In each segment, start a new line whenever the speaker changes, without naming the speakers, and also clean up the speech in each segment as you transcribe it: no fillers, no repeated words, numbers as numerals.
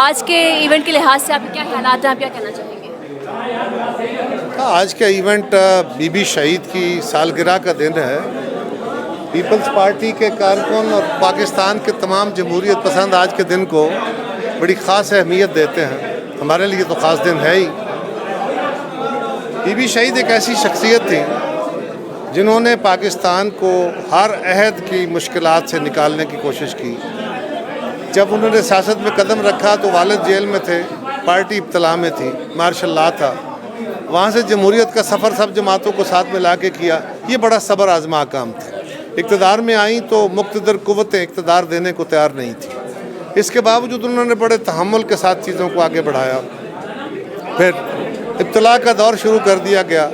آج کے ایونٹ کے لحاظ سے آپ کے کیا خیالات ہیں, آپ کیا کہنا چاہیں گے؟
آج کا ایونٹ بی بی شہید کی سالگرہ کا دن ہے. پیپلز پارٹی کے کارکن اور پاکستان کے تمام جمہوریت پسند آج کے دن کو بڑی خاص اہمیت دیتے ہیں. ہمارے لیے تو خاص دن ہے ہی. بی بی شہید ایک ایسی شخصیت تھی جنہوں نے پاکستان کو ہر عہد کی مشکلات سے نکالنے کی کوشش کی. جب انہوں نے سیاست میں قدم رکھا تو والد جیل میں تھے, پارٹی ابتلا میں تھی, مارشل لا تھا. وہاں سے جمہوریت کا سفر سب جماعتوں کو ساتھ میں لا کے کیا. یہ بڑا صبر آزما کام تھا. اقتدار میں آئیں تو مقتدر قوتیں اقتدار دینے کو تیار نہیں تھی. اس کے باوجود انہوں نے بڑے تحمل کے ساتھ چیزوں کو آگے بڑھایا. پھر ابتلا کا دور شروع کر دیا گیا.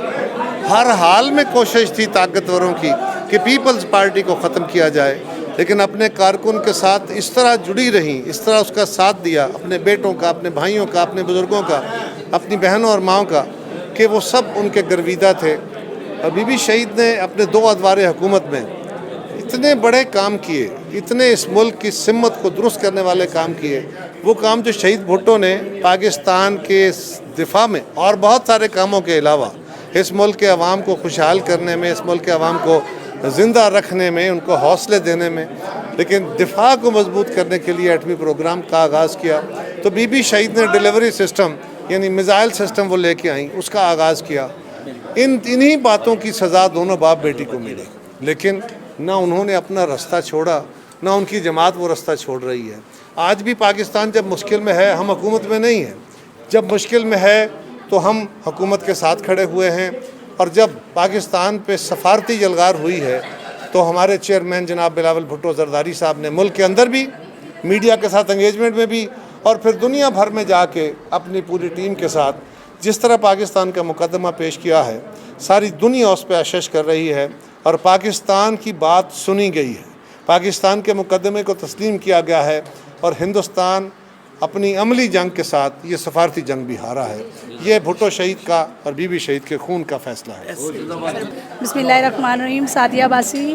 ہر حال میں کوشش تھی طاقتوروں کی کہ پیپلز پارٹی کو ختم کیا جائے, لیکن اپنے کارکن کے ساتھ اس طرح جڑی رہیں, اس طرح اس کا ساتھ دیا, اپنے بیٹوں کا, اپنے بھائیوں کا, اپنے بزرگوں کا, اپنی بہنوں اور ماؤں کا, کہ وہ سب ان کے گرویدہ تھے. اور بی بی شہید نے اپنے 2 ادوار حکومت میں اتنے بڑے کام کیے, اتنے اس ملک کی سمت کو درست کرنے والے کام کیے. وہ کام جو شہید بھٹو نے پاکستان کے دفاع میں اور بہت سارے کاموں کے علاوہ اس ملک کے عوام کو خوشحال کرنے میں, اس ملک کے عوام کو زندہ رکھنے میں, ان کو حوصلے دینے میں, لیکن دفاع کو مضبوط کرنے کے لیے ایٹمی پروگرام کا آغاز کیا. تو بی بی شہید نے ڈیلیوری سسٹم یعنی میزائل سسٹم وہ لے کے آئیں, اس کا آغاز کیا. انہی باتوں کی سزا دونوں باپ بیٹی کو ملی, لیکن نہ انہوں نے اپنا رستہ چھوڑا, نہ ان کی جماعت وہ رستہ چھوڑ رہی ہے. آج بھی پاکستان جب مشکل میں ہے, ہم حکومت میں نہیں ہیں. جب مشکل میں ہے تو ہم حکومت کے ساتھ کھڑے ہوئے ہیں, اور جب پاکستان پہ سفارتی یلغار ہوئی ہے تو ہمارے چیئرمین جناب بلاول بھٹو زرداری صاحب نے ملک کے اندر بھی, میڈیا کے ساتھ انگیجمنٹ میں بھی, اور پھر دنیا بھر میں جا کے اپنی پوری ٹیم کے ساتھ جس طرح پاکستان کا مقدمہ پیش کیا ہے, ساری دنیا اس پہ اشش کر رہی ہے اور پاکستان کی بات سنی گئی ہے. پاکستان کے مقدمے کو تسلیم کیا گیا ہے, اور ہندوستان اپنی عملی جنگ کے ساتھ یہ سفارتی جنگ بھی ہارا ہے. یہ بھٹو شہید کا اور بی بی شہید کے خون کا فیصلہ ہے.
بسم اللہ الرحمن الرحیم. سعدیہ باسی,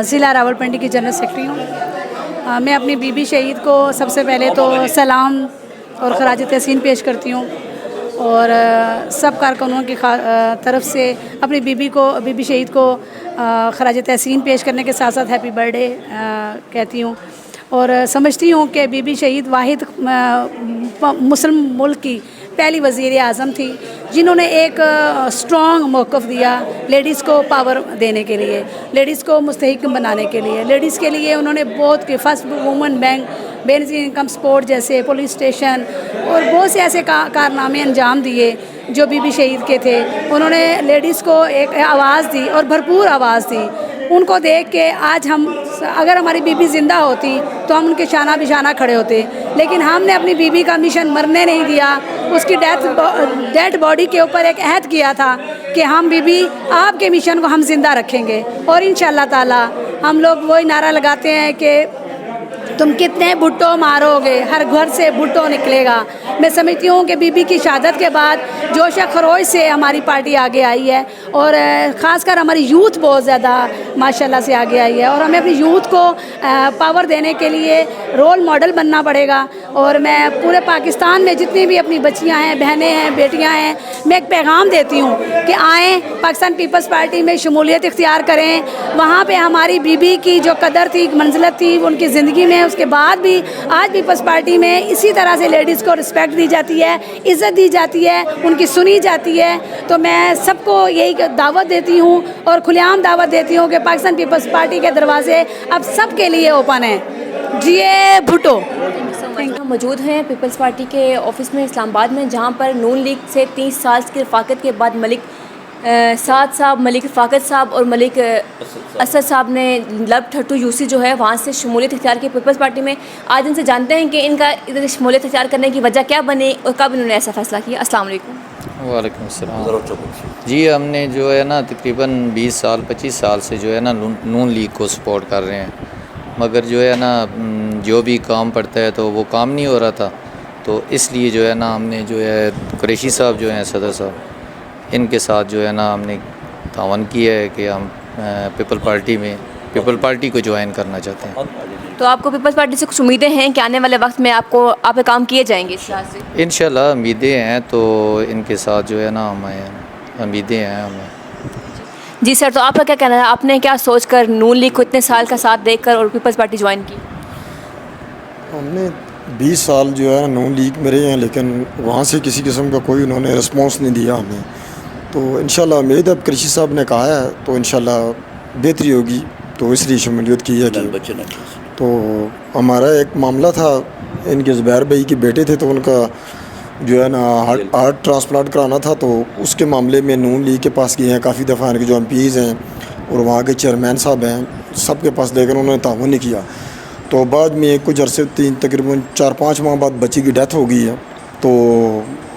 ضلع راولپنڈی کی جنرل سیکرٹری ہوں. میں اپنی بی بی شہید کو سب سے پہلے تو سلام اور خراج تحسین پیش کرتی ہوں, اور سب کارکنوں کی طرف سے اپنی بی بی شہید کو خراج تحسین پیش کرنے کے ساتھ ساتھ ہیپی برتھ ڈے کہتی ہوں. اور سمجھتی ہوں کہ بی بی شہید واحد مسلم ملک کی پہلی وزیر اعظم تھی جنہوں نے ایک اسٹرانگ موقف دیا لیڈیز کو پاور دینے کے لیے, لیڈیز کو مستحکم بنانے کے لیے. لیڈیز کے لیے انہوں نے بہت فرسٹ وومن بینک, بے نظیر انکم سپورٹ جیسے پولیس اسٹیشن اور بہت سے ایسے کارنامے انجام دیے جو بی بی شہید کے تھے. انہوں نے لیڈیز کو ایک آواز دی اور بھرپور آواز دی. ان کو دیکھ کے آج ہم, اگر ہماری بی بی زندہ ہوتی تو ہم ان کے شانہ بشانہ کھڑے ہوتے, لیکن ہم نے اپنی بی بی کا مشن مرنے نہیں دیا. اس کی ڈیڈ باڈی کے اوپر ایک عہد کیا تھا کہ ہم بی بی آپ کے مشن کو ہم زندہ رکھیں گے, اور انشاءاللہ تعالی ہم لوگ وہی نعرہ لگاتے ہیں کہ تم کتنے بھٹو مارو گے, ہر گھر سے بھٹو نکلے گا. میں سمجھتی ہوں کہ بی بی کی شہادت کے بعد جوش و خروش سے ہماری پارٹی آگے آئی ہے, اور خاص کر ہماری یوتھ بہت زیادہ ماشاءاللہ سے آگے آئی ہے, اور ہمیں اپنی یوتھ کو پاور دینے کے لیے رول ماڈل بننا پڑے گا. اور میں پورے پاکستان میں جتنی بھی اپنی بچیاں ہیں, بہنیں ہیں, بیٹیاں ہیں, میں ایک پیغام دیتی ہوں کہ آئیں پاکستان پیپلز پارٹی میں شمولیت اختیار کریں. وہاں پہ ہماری بی بی کی جو قدر تھی, منزلت تھی ان کی زندگی میں, اس کے بعد بھی آج پیپلز پارٹی میں اسی طرح سے لیڈیز کو رسپیکٹ دی جاتی ہے, عزت دی جاتی ہے, ان کی سنی جاتی ہے. تو میں سب کو یہی دعوت دیتی ہوں اور کھلے عام دعوت دیتی ہوں کہ پاکستان پیپلز پارٹی کے دروازے اب سب کے لیے اوپن ہیں. جی بھٹو.
ہم موجود ہیں پیپلز پارٹی کے آفس میں اسلام آباد میں, جہاں پر نون لیگ سے 30 سال کی رفاقت کے بعد ملک سعد صاحب, ملک رفاقت صاحب اور ملک اسد صاحب نے لب ٹھٹو یوسی جو ہے وہاں سے شمولیت اختیار کی پیپلز پارٹی میں. آج ان سے جانتے ہیں کہ ان کا ادھر شمولیت اختیار کرنے کی وجہ کیا بنی اور کب انہوں نے ایسا فیصلہ کیا. السلام علیکم.
وعلیکم السلام. جی ہم نے جو ہے نا تقریباً 25 سال سے جو ہے نا نون لیگ کو سپورٹ کر رہے ہیں, مگر جو ہے نا جو بھی کام پڑتا ہے تو وہ کام نہیں ہو رہا تھا. تو اس لیے جو ہے نا ہم نے جو ہے قریشی صاحب جو ہیں صدر صاحب, ان کے ساتھ جو ہے نا ہم نے تعاون کیا ہے کہ ہم پیپل پارٹی میں پیپل پارٹی کو جوائن کرنا چاہتے ہیں.
تو آپ کو پیپلز پارٹی سے کچھ امیدیں ہیں کہ آنے والے وقت میں آپ کے کام کیے جائیں گے اس لحاظ سے؟
انشاءاللہ امیدیں ہیں, تو ان کے ساتھ جو ہے نا ہمیں امیدیں ہیں ہمیں.
جی سر, تو آپ کا کیا کہنا ہے, آپ نے کیا سوچ کر نون لیگ کو اتنے سال کا ساتھ دیکھ کر اور پیپلز پارٹی جوائن کی؟
ہم نے 20 سال جو ہے نون لیگ میں رہے ہیں, لیکن وہاں سے کسی قسم کا کوئی انہوں نے رسپانس نہیں دیا ہمیں. تو انشاءاللہ امید اب قریشی صاحب نے کہا ہے تو انشاءاللہ بہتری ہوگی, تو اس لیے شمولیت کی ہے. کہ تو ہمارا ایک معاملہ تھا, ان کے زبیر بھائی کے بیٹے تھے, تو ان کا جو ہے نا ہارٹ ٹرانسپلانٹ کرانا تھا, تو اس کے معاملے میں نون لیگ کے پاس گئے ہیں کافی دفعہ, ان کے جو ایم پیز ہیں اور وہاں کے چیئرمین صاحب ہیں سب کے پاس, لیکن انہوں نے تعاون نہیں کیا. تو بعد میں کچھ عرصے تقریباً 4-5 ماہ بعد بچی کی ڈیتھ ہو گئی ہے. تو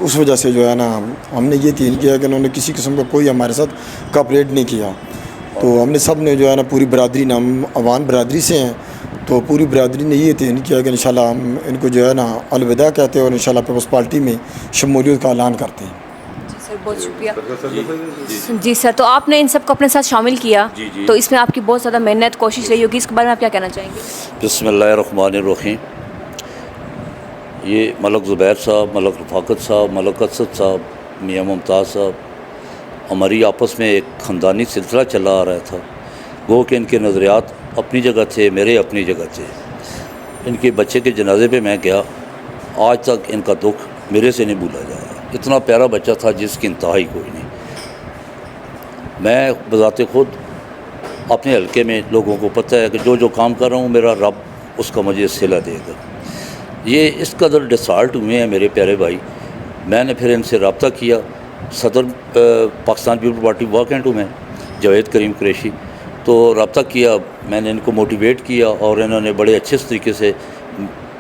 اس وجہ سے جو ہے نا ہم نے یہ تین کیا کہ انہوں نے کسی قسم کا کوئی ہمارے ساتھ کوآپریٹ نہیں کیا. تو ہم نے سب نے جو ہے نا پوری برادری نے, ہم عوان برادری سے ہیں, تو پوری برادری نے یہ تین کیا کہ انشاءاللہ ہم ان کو جو ہے نا الوداع کہتے ہیں اور انشاءاللہ پیپلز پارٹی میں شمولیت کا اعلان کرتے ہیں.
جی سر, بہت شکریہ. جی سر, تو آپ نے ان سب کو اپنے ساتھ شامل کیا, تو اس میں آپ کی بہت زیادہ محنت کوشش رہی ہوگی, اس کے بارے میں آپ کیا کہنا چاہیں گے؟
بسم اللہ الرحمن الرحیم. یہ ملک زبیر صاحب, ملک رفاقت صاحب, ملک اسد صاحب, میاں ممتاز صاحب, ہماری آپس میں ایک خاندانی سلسلہ چلا آ رہا تھا. گو کہ ان کے نظریات اپنی جگہ تھے, میرے اپنی جگہ تھے. ان کے بچے کے جنازے پہ میں گیا, آج تک ان کا دکھ میرے سے نہیں بھولا جایا. اتنا پیارا بچہ تھا جس کی انتہائی کوئی نہیں. میں بذات خود اپنے حلقے میں لوگوں کو پتہ ہے کہ جو کام کر رہا ہوں میرا رب اس کا مجھے صلہ دے گا. یہ اس قدر ڈسالٹ ہوئے ہیں میرے پیارے بھائی. میں نے پھر ان سے رابطہ کیا, صدر پاکستان پیپل پارٹی واکنٹو میں جاوید کریم قریشی, تو رابطہ کیا. میں نے ان کو موٹیویٹ کیا اور انہوں نے بڑے اچھے طریقے سے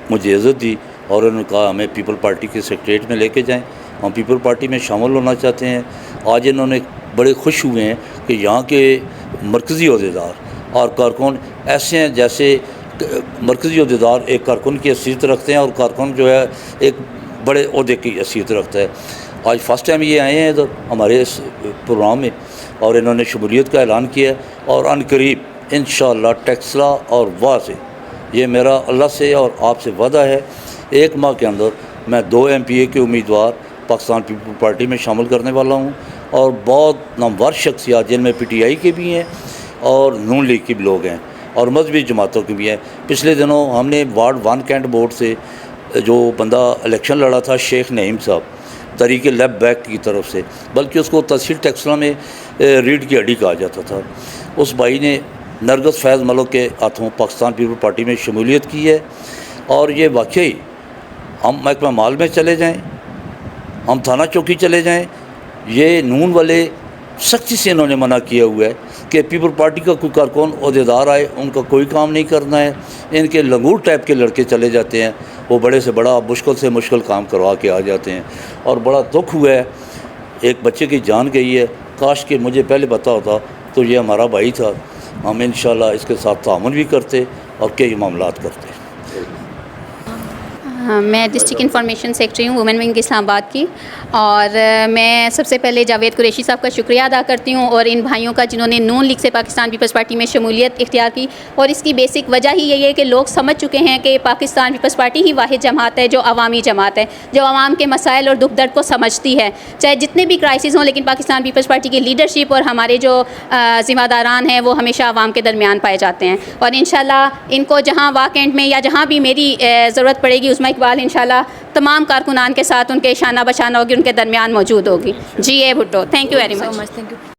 مجھے عزت دی, اور انہوں نے کہا ہمیں پیپل پارٹی کے سیکریٹریٹ میں لے کے جائیں, ہم پیپل پارٹی میں شامل ہونا چاہتے ہیں. آج انہوں نے بڑے خوش ہوئے ہیں کہ یہاں کے مرکزی عہدیدار اور کارکن ایسے ہیں جیسے مرکزی عہدیدار ایک کارکن کی حیثیت رکھتے ہیں اور کارکن جو ہے ایک بڑے عہدے کی حیثیت رکھتا ہے. آج فرسٹ ٹائم یہ آئے ہیں ادھر ہمارے اس پروگرام میں, اور انہوں نے شمولیت کا اعلان کیا ہے. اور ان قریب انشاءاللہ ٹیکسلا اور واہ سے, یہ میرا اللہ سے اور آپ سے وعدہ ہے, 1 ماہ کے اندر میں 2 MPA کے امیدوار پاکستان پیپل پارٹی میں شامل کرنے والا ہوں. اور بہت نامور شخصیات جن میں PTI کے بھی ہیں اور نون لیگ کے بھی لوگ ہیں اور مذہبی جماعتوں کے بھی ہیں. پچھلے دنوں ہم نے وارڈ 1 کینٹ بورڈ سے جو بندہ الیکشن لڑا تھا, شیخ نعیم صاحب, تحریک لیفٹ بیک کی طرف سے, بلکہ اس کو تحصیل ٹیکسلا میں ریڑھ کی ہڈی کہا جاتا تھا, اس بھائی نے نرگس فیض ملک کے ہاتھوں پاکستان پیپل پارٹی میں شمولیت کی ہے. اور یہ واقعی ہم محکمہ مال میں چلے جائیں, ہم تھانہ چوکی چلے جائیں, یہ نون والے سختی سے انہوں نے منع کیا ہوا ہے کہ پیپل پارٹی کا کوئی کارکن عہدیدار آئے ان کا کوئی کام نہیں کرنا ہے. ان کے لنگور ٹائپ کے لڑکے چلے جاتے ہیں, وہ بڑے سے بڑا مشکل سے مشکل کام کروا کے آ جاتے ہیں. اور بڑا دکھ ہوا ہے, ایک بچے کی جان گئی ہے. کاش کہ مجھے پہلے پتہ ہوتا تو یہ ہمارا بھائی تھا, ہم انشاءاللہ اس کے ساتھ تعاون بھی کرتے اور کئی معاملات کرتے.
میں ڈسٹرکٹ انفارمیشن سیکرٹری ہوں وومن ونگ اسلام آباد کی, اور میں سب سے پہلے جاوید قریشی صاحب کا شکریہ ادا کرتی ہوں اور ان بھائیوں کا جنہوں نے نون لیگ سے پاکستان پیپلز پارٹی میں شمولیت اختیار کی. اور اس کی بیسک وجہ ہی یہی ہے کہ لوگ سمجھ چکے ہیں کہ پاکستان پیپلز پارٹی ہی واحد جماعت ہے جو عوامی جماعت ہے, جو عوام کے مسائل اور دکھ درد کو سمجھتی ہے, چاہے جتنے بھی کرائسس ہوں. لیکن پاکستان پیپلز پارٹی کی لیڈرشپ اور ہمارے جو ذمہ داران ہیں وہ ہمیشہ عوام کے درمیان پائے جاتے ہیں. اور انشاءاللہ ان کو جہاں واکنٹ میں یا جہاں بھی میری ضرورت پڑے گی, عظمیٰ اقبال انشاءاللہ تمام کارکنان کے ساتھ ان کے شانہ بشانہ ہوگی, ان کے درمیان موجود ہوگی. G A Bhutto, thank you very much.